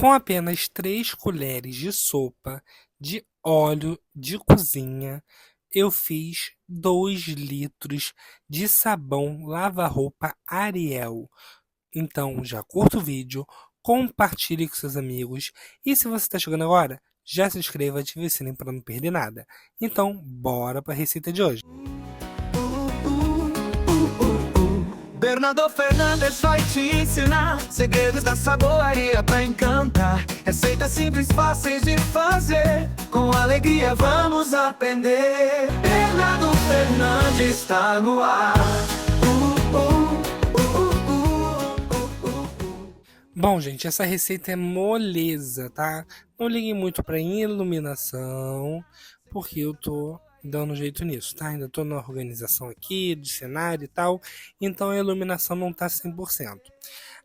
Com apenas 3 colheres de sopa de óleo de cozinha, eu fiz 2 litros de sabão lava-roupa Ariel. Então já curta o vídeo, compartilhe com seus amigos e se você está chegando agora, já se inscreva e ative o sininho para não perder nada. Então, bora para a receita de hoje. Bernardo Fernandes vai te ensinar segredos da saboaria pra encantar. Receitas simples, fáceis de fazer, com alegria vamos aprender. Bernardo Fernandes está no ar. Bom, gente, essa receita é moleza, tá? Não liguem muito para iluminação, porque eu tô dando jeito nisso, tá? Ainda tô na organização aqui, do cenário e tal, então a iluminação não tá 100%.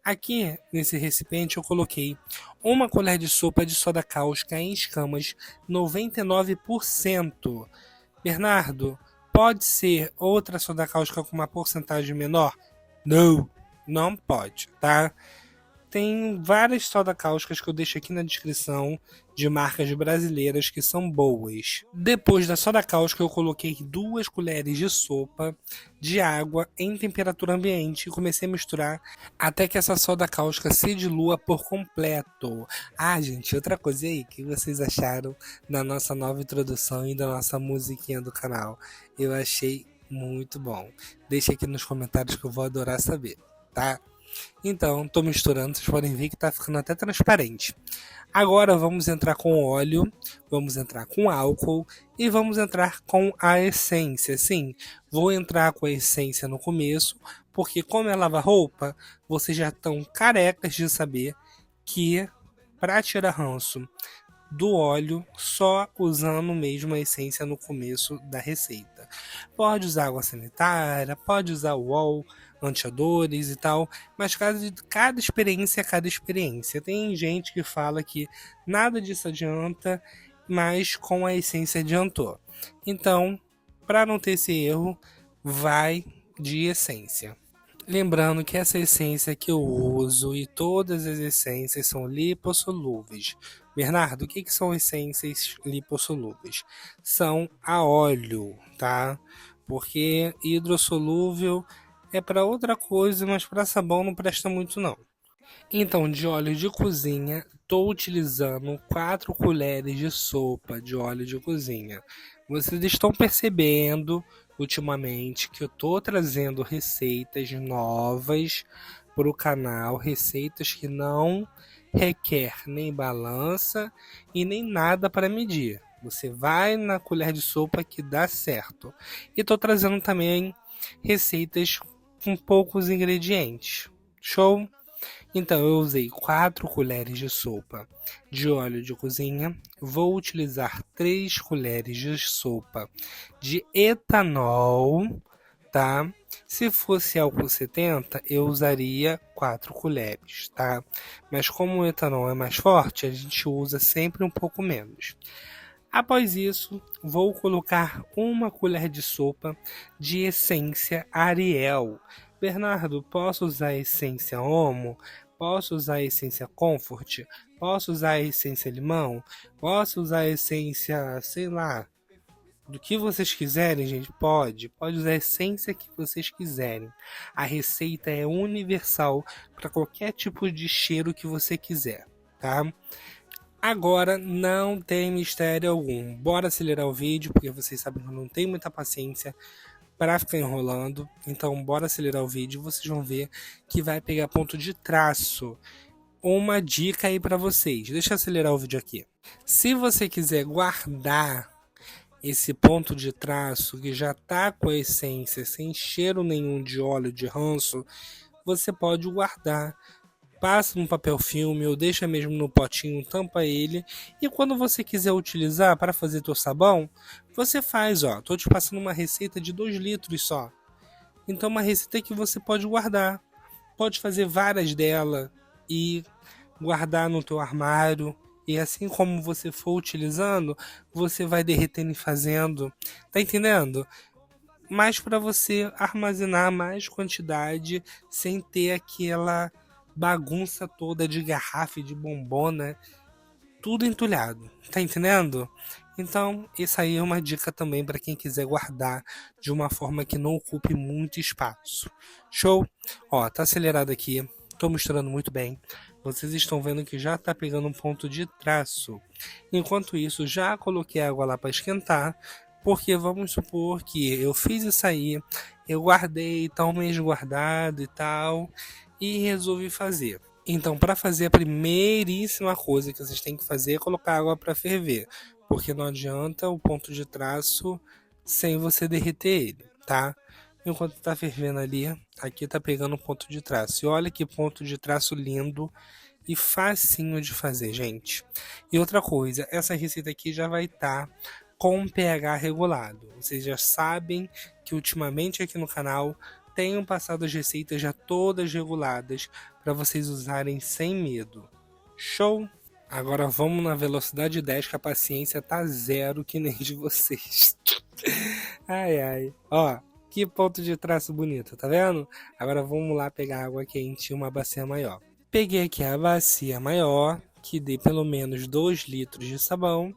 Aqui, nesse recipiente, eu coloquei 1 colher de sopa de soda cáustica em escamas, 99%. Bernardo, pode ser outra soda cáustica com uma porcentagem menor? Não, não pode, tá? Tem várias soda cáusticas que eu deixo aqui na descrição de marcas brasileiras que são boas. Depois da soda cáustica eu coloquei 2 colheres de sopa de água em temperatura ambiente e comecei a misturar até que essa soda cáustica se dilua por completo. Ah, gente, outra coisa aí, o que vocês acharam da nossa nova introdução e da nossa musiquinha do canal? Eu achei muito bom. Deixa aqui nos comentários que eu vou adorar saber, tá? Então, estou misturando, vocês podem ver que está ficando até transparente. Agora vamos entrar com óleo, vamos entrar com álcool e vamos entrar com a essência. Sim, vou entrar com a essência no começo, porque como é lava-roupa, vocês já estão carecas de saber que para tirar ranço do óleo, só usando mesmo a essência no começo da receita. Pode usar água sanitária, pode usar o antiodores e tal, mas cada experiência é cada experiência. Tem gente que fala que nada disso adianta, mas com a essência adiantou. Então, para não ter esse erro, vai de essência. Lembrando que essa essência que eu uso e todas as essências são lipossolúveis. Bernardo, o que são essências lipossolúveis? São a óleo, tá? Porque hidrossolúvel é para outra coisa, mas para sabão não presta muito não. Então, de óleo de cozinha, estou utilizando 4 colheres de sopa de óleo de cozinha. Vocês estão percebendo ultimamente que eu estou trazendo receitas novas para o canal, receitas que não requer nem balança e nem nada para medir. Você vai na colher de sopa que dá certo. E estou trazendo também receitas com poucos ingredientes. Show? Então eu usei 4 colheres de sopa de óleo de cozinha, vou utilizar 3 colheres de sopa de etanol, tá? Se fosse álcool 70, eu usaria 4 colheres, tá? Mas como o etanol é mais forte, a gente usa sempre um pouco menos. Após isso, vou colocar 1 colher de sopa de essência Ariel. Bernardo, posso usar a essência Omo? Posso usar a essência Comfort? Posso usar a essência Limão? Posso usar a essência, sei lá, do que vocês quiserem, gente? Pode usar a essência que vocês quiserem. A receita é universal para qualquer tipo de cheiro que você quiser, tá? Agora não tem mistério algum. Bora acelerar o vídeo, porque vocês sabem que eu não tenho muita paciência para ficar enrolando. Então bora acelerar o vídeo. Vocês vão ver que vai pegar ponto de traço. Uma dica aí para vocês. Deixa eu acelerar o vídeo aqui. Se você quiser guardar esse ponto de traço que já tá com a essência, sem cheiro nenhum de óleo de ranço, você pode guardar. Passa no papel filme ou deixa mesmo no potinho, tampa ele. E quando você quiser utilizar para fazer teu sabão, você faz, ó. Tô te passando uma receita de 2 litros só. Então uma receita que você pode guardar. Pode fazer várias dela e guardar no teu armário. E assim como você for utilizando, você vai derretendo e fazendo. Tá entendendo? Mas para você armazenar mais quantidade sem ter aquela bagunça toda de garrafa e de bombona, tudo entulhado, tá entendendo? Então, isso aí é uma dica também para quem quiser guardar de uma forma que não ocupe muito espaço. Show? Ó, tá acelerado aqui, tô misturando muito bem. Vocês estão vendo que já tá pegando um ponto de traço. Enquanto isso, já coloquei a água lá para esquentar, porque vamos supor que eu fiz isso aí, eu guardei, tá um mês guardado e tal, e resolvi fazer. Então, para fazer, a primeiríssima coisa que vocês têm que fazer é colocar água para ferver, porque não adianta o ponto de traço sem você derreter ele, tá? Enquanto tá fervendo ali, aqui tá pegando o ponto de traço. E olha que ponto de traço lindo e facinho de fazer, gente. E outra coisa, essa receita aqui já vai estar com pH regulado. Vocês já sabem que ultimamente aqui no canal tenho passado as receitas já todas reguladas para vocês usarem sem medo. Show? Agora vamos na velocidade 10, que a paciência tá zero que nem de vocês. Ai, ai. Ó, que ponto de traço bonito, tá vendo? Agora vamos lá pegar água quente e uma bacia maior. Peguei aqui a bacia maior, que dê pelo menos 2 litros de sabão.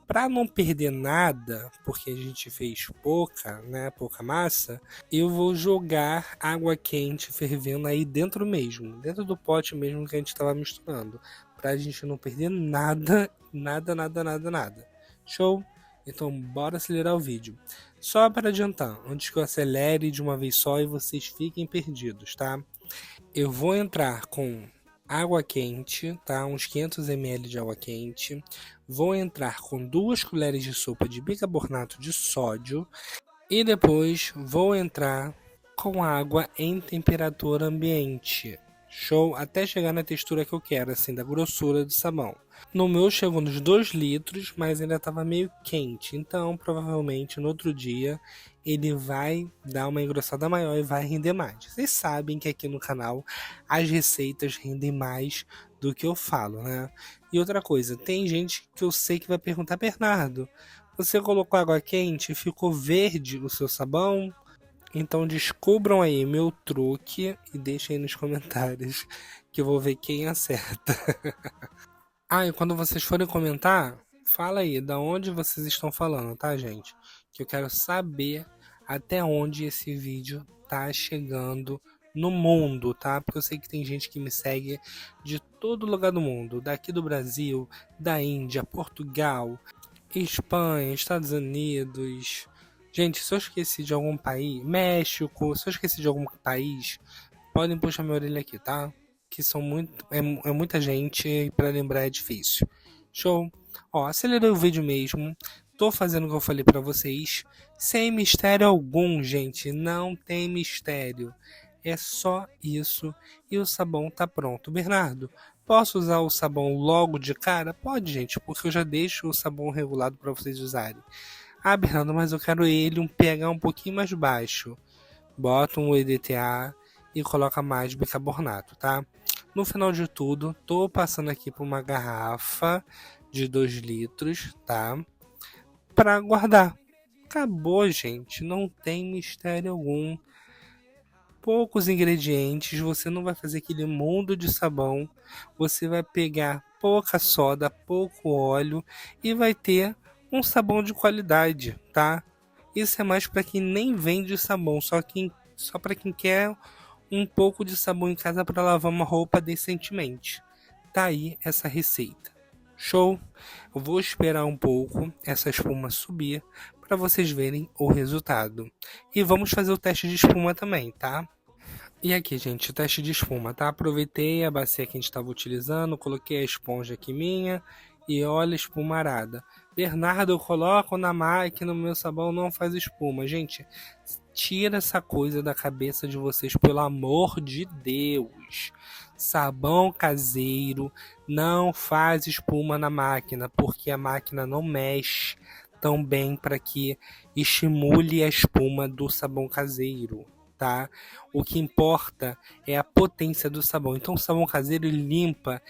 Para não perder nada, porque a gente fez pouca, né, pouca massa, eu vou jogar água quente fervendo aí dentro mesmo, dentro do pote mesmo que a gente estava misturando, para a gente não perder nada, nada. Show? Então bora acelerar o vídeo. Só para adiantar, antes que eu acelere de uma vez só e vocês fiquem perdidos, tá? Eu vou entrar com água quente, tá? Uns 500 ml de água quente. Vou entrar com 2 colheres de sopa de bicarbonato de sódio e depois vou entrar com água em temperatura ambiente. Show? Até chegar na textura que eu quero, assim, da grossura do sabão. No meu chegou nos 2 litros, mas ainda estava meio quente. Então, provavelmente, no outro dia, ele vai dar uma engrossada maior e vai render mais. Vocês sabem que aqui no canal as receitas rendem mais do que eu falo, né? E outra coisa, tem gente que eu sei que vai perguntar: Bernardo, você colocou água quente e ficou verde o seu sabão? Então descubram aí meu truque e deixem aí nos comentários que eu vou ver quem acerta. Ah, e quando vocês forem comentar, fala aí da onde vocês estão falando, tá, gente? Que eu quero saber até onde esse vídeo tá chegando no mundo, tá? Porque eu sei que tem gente que me segue de todo lugar do mundo, daqui do Brasil, da Índia, Portugal, Espanha, Estados Unidos. Gente, se eu esqueci de algum país, México, se eu esqueci de algum país, podem puxar minha orelha aqui, tá? Que são é muita gente e pra lembrar é difícil. Show? Ó, acelerei o vídeo mesmo. Tô fazendo o que eu falei pra vocês. Sem mistério algum, gente. Não tem mistério. É só isso e o sabão tá pronto. Bernardo, posso usar o sabão logo de cara? Pode, gente, porque eu já deixo o sabão regulado para vocês usarem. Ah, Bernardo, mas eu quero ele um pH um pouquinho mais baixo. Bota um EDTA e coloca mais bicarbonato, tá? No final de tudo, tô passando aqui por uma garrafa de 2 litros, tá? Para guardar. Acabou, gente. Não tem mistério algum. Poucos ingredientes, você não vai fazer aquele mundo de sabão. Você vai pegar pouca soda, pouco óleo e vai ter um sabão de qualidade, tá? Isso é mais para quem nem vende sabão, só para quem quer um pouco de sabão em casa para lavar uma roupa decentemente. Tá aí essa receita. Show? Eu vou esperar um pouco essa espuma subir para vocês verem o resultado. E vamos fazer o teste de espuma também, tá? E aqui, gente, o teste de espuma, tá? Aproveitei a bacia que a gente estava utilizando, coloquei a esponja aqui minha e olha a espumarada. Bernardo, eu coloco na máquina, o meu sabão não faz espuma. Gente, tira essa coisa da cabeça de vocês, pelo amor de Deus. Sabão caseiro não faz espuma na máquina, porque a máquina não mexe tão bem para que estimule a espuma do sabão caseiro, tá? O que importa é a potência do sabão. Então o sabão caseiro limpa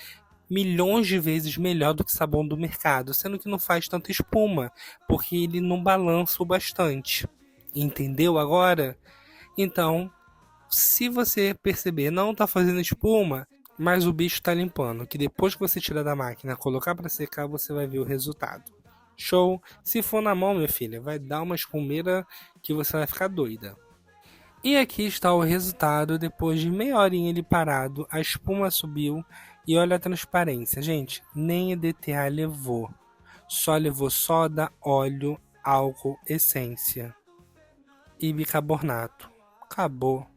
milhões de vezes melhor do que sabão do mercado, sendo que não faz tanta espuma, porque ele não balança o bastante. Entendeu agora? Então, se você perceber não está fazendo espuma, mas o bicho tá limpando, que depois que você tirar da máquina, colocar para secar, você vai ver o resultado. Show? Se for na mão, minha filha, vai dar uma espumeira que você vai ficar doida. E aqui está o resultado depois de meia horinha ele parado, a espuma subiu e olha a transparência. Gente, nem EDTA levou. Só levou soda, óleo, álcool, essência e bicarbonato. Acabou.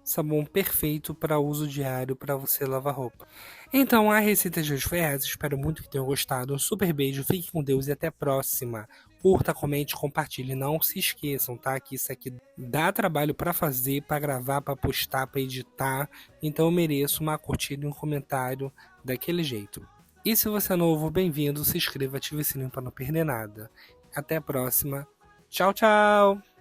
Sabão perfeito para uso diário para você lavar roupa. Então a receita de hoje foi essa. Espero muito que tenham gostado. Um super beijo, fique com Deus e até a próxima. Curta, comente, compartilhe. Não se esqueçam, tá? Que isso aqui dá trabalho para fazer, para gravar, para postar, para editar. Então eu mereço uma curtida e um comentário daquele jeito. E se você é novo, bem-vindo. Se inscreva, ative o sininho para não perder nada. Até a próxima. Tchau, tchau!